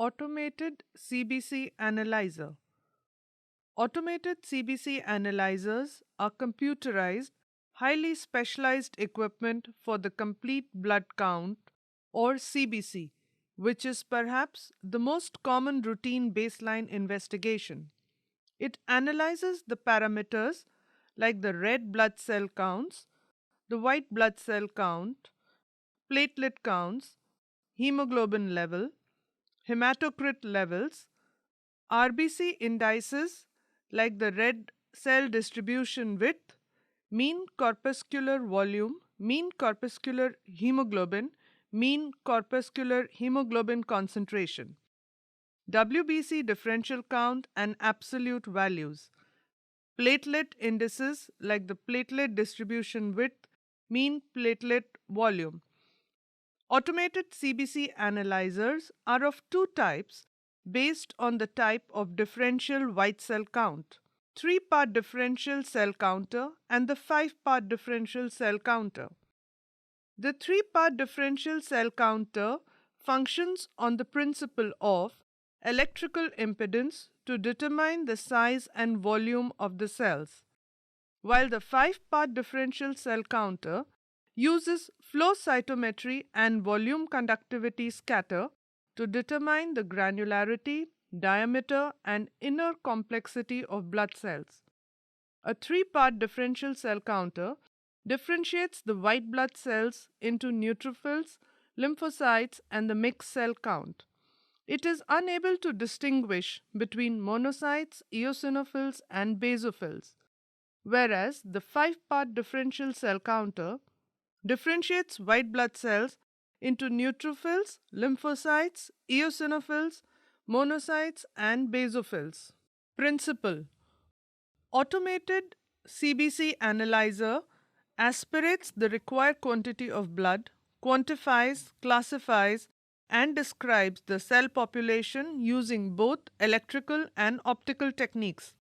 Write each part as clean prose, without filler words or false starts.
Automated CBC Analyzer. Automated CBC analyzers are computerized, highly specialized equipment for the complete blood count or CBC, which is perhaps the most common routine baseline investigation. It analyzes the parameters like the red blood cell counts, the white blood cell count, platelet counts, hemoglobin level, hematocrit levels, RBC indices like the red cell distribution width, mean corpuscular volume, mean corpuscular hemoglobin, mean corpuscular hemoglobin concentration, WBC differential count and absolute values, platelet indices like the platelet distribution width, mean platelet volume. Automated CBC analyzers are of two types based on the type of differential white cell count: three-part differential cell counter and the five-part differential cell counter. The three-part differential cell counter functions on the principle of electrical impedance to determine the size and volume of the cells, while the five-part differential cell counter uses flow cytometry and volume conductivity scatter to determine the granularity, diameter, and inner complexity of blood cells. A three-part differential cell counter differentiates the white blood cells into neutrophils, lymphocytes, and the mixed cell count. It is unable to distinguish between monocytes, eosinophils, and basophils, whereas the five-part differential cell counter differentiates white blood cells into neutrophils, lymphocytes, eosinophils, monocytes, and basophils. Principle: automated CBC analyzer aspirates the required quantity of blood, quantifies, classifies, and describes the cell population using both electrical and optical techniques.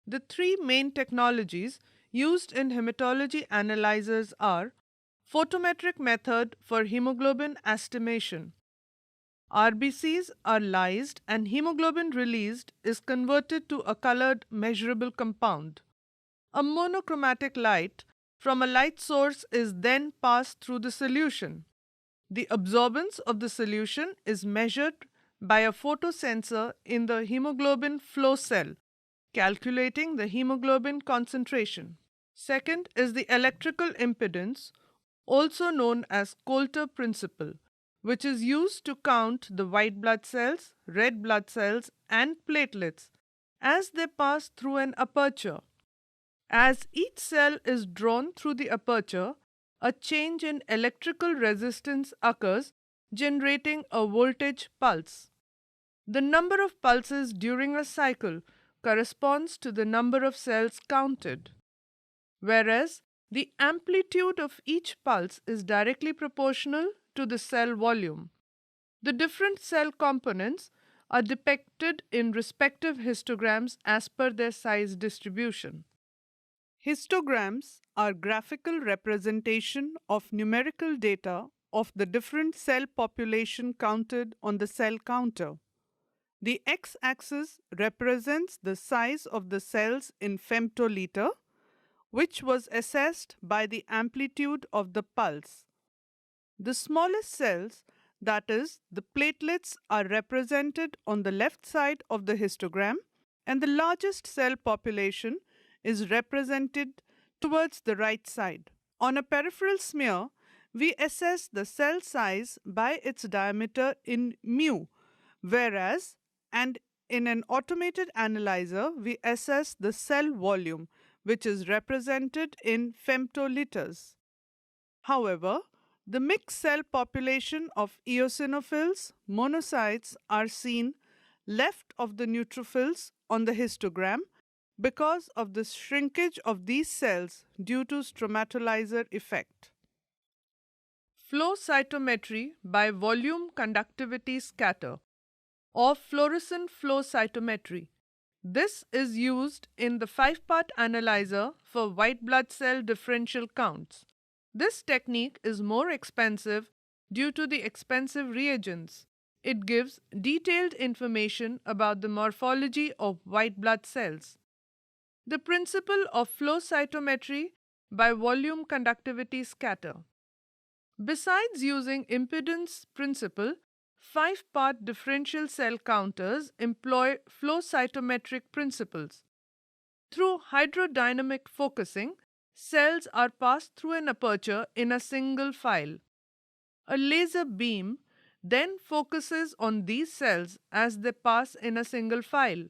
The three main technologies used in hematology analyzers are photometric method for hemoglobin estimation. RBCs are lysed and hemoglobin released is converted to a colored measurable compound. A monochromatic light from a light source is then passed through the solution. The absorbance of the solution is measured by a photosensor in the hemoglobin flow cell, calculating the hemoglobin concentration. Second is the electrical impedance, also known as Coulter principle, which is used to count the white blood cells, red blood cells, and platelets as they pass through an aperture. As each cell is drawn through the aperture, a change in electrical resistance occurs, generating a voltage pulse. The number of pulses during a cycle corresponds to the number of cells counted, whereas the amplitude of each pulse is directly proportional to the cell volume. The different cell components are depicted in respective histograms as per their size distribution. Histograms are graphical representation of numerical data of the different cell population counted on the cell counter. The x-axis represents the size of the cells in femtoliter, which was assessed by the amplitude of the pulse. The smallest cells, that is, the platelets, are represented on the left side of the histogram, and the largest cell population is represented towards the right side. On a peripheral smear, we assess the cell size by its diameter in mu, whereas and in an automated analyzer, we assess the cell volume, which is represented in femtoliters. However, the mixed cell population of eosinophils, monocytes are seen left of the neutrophils on the histogram because of the shrinkage of these cells due to stromatolizer effect. Flow cytometry by volume conductivity scatter or fluorescent flow cytometry. This is used in the five-part analyzer for white blood cell differential counts. This technique is more expensive due to the expensive reagents. It gives detailed information about the morphology of white blood cells. The principle of flow cytometry by volume conductivity scatter. Besides using impedance principle, 5-part differential cell counters employ flow cytometric principles. Through hydrodynamic focusing, cells are passed through an aperture in a single file. A laser beam then focuses on these cells as they pass in a single file.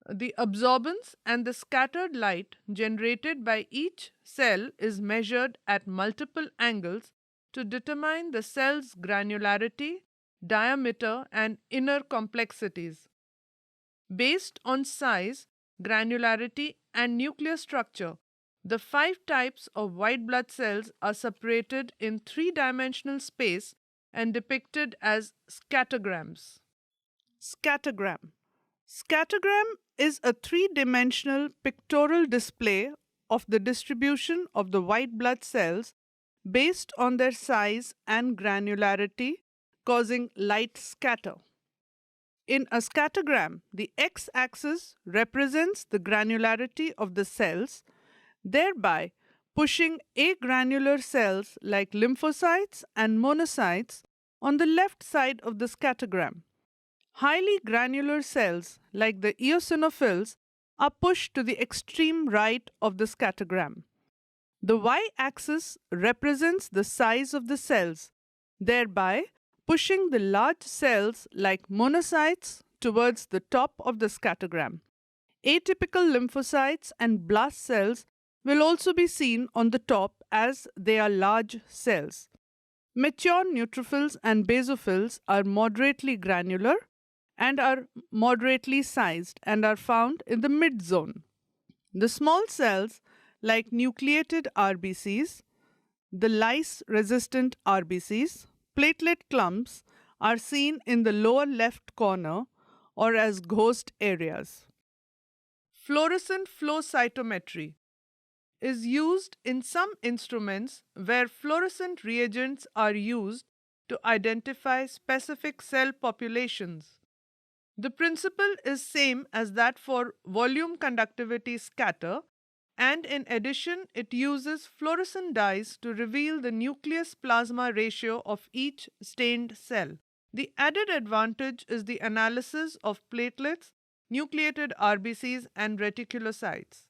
The absorbance and the scattered light generated by each cell is measured at multiple angles to determine the cell's granularity, diameter, and inner complexities. Based on size, granularity, and nuclear structure, the 5 types of white blood cells are separated in 3-dimensional space and depicted as scattergrams. Scattergram. Scattergram is a 3-dimensional pictorial display of the distribution of the white blood cells based on their size and granularity, causing light scatter. In a scattergram, the x-axis represents the granularity of the cells, thereby pushing agranular cells like lymphocytes and monocytes on the left side of the scattergram. Highly granular cells like the eosinophils are pushed to the extreme right of the scattergram. The y-axis represents the size of the cells, thereby pushing the large cells like monocytes towards the top of the scattergram. Atypical lymphocytes and blast cells will also be seen on the top as they are large cells. Mature neutrophils and basophils are moderately granular and are moderately sized and are found in the mid zone. The small cells like nucleated RBCs, the lyse-resistant RBCs, platelet clumps are seen in the lower left corner or as ghost areas. Fluorescent flow cytometry is used in some instruments where fluorescent reagents are used to identify specific cell populations. The principle is same as that for volume conductivity scatter, and in addition it uses fluorescent dyes to reveal the nucleus plasma ratio of each stained cell. The added advantage is the analysis of platelets, nucleated RBCs and reticulocytes.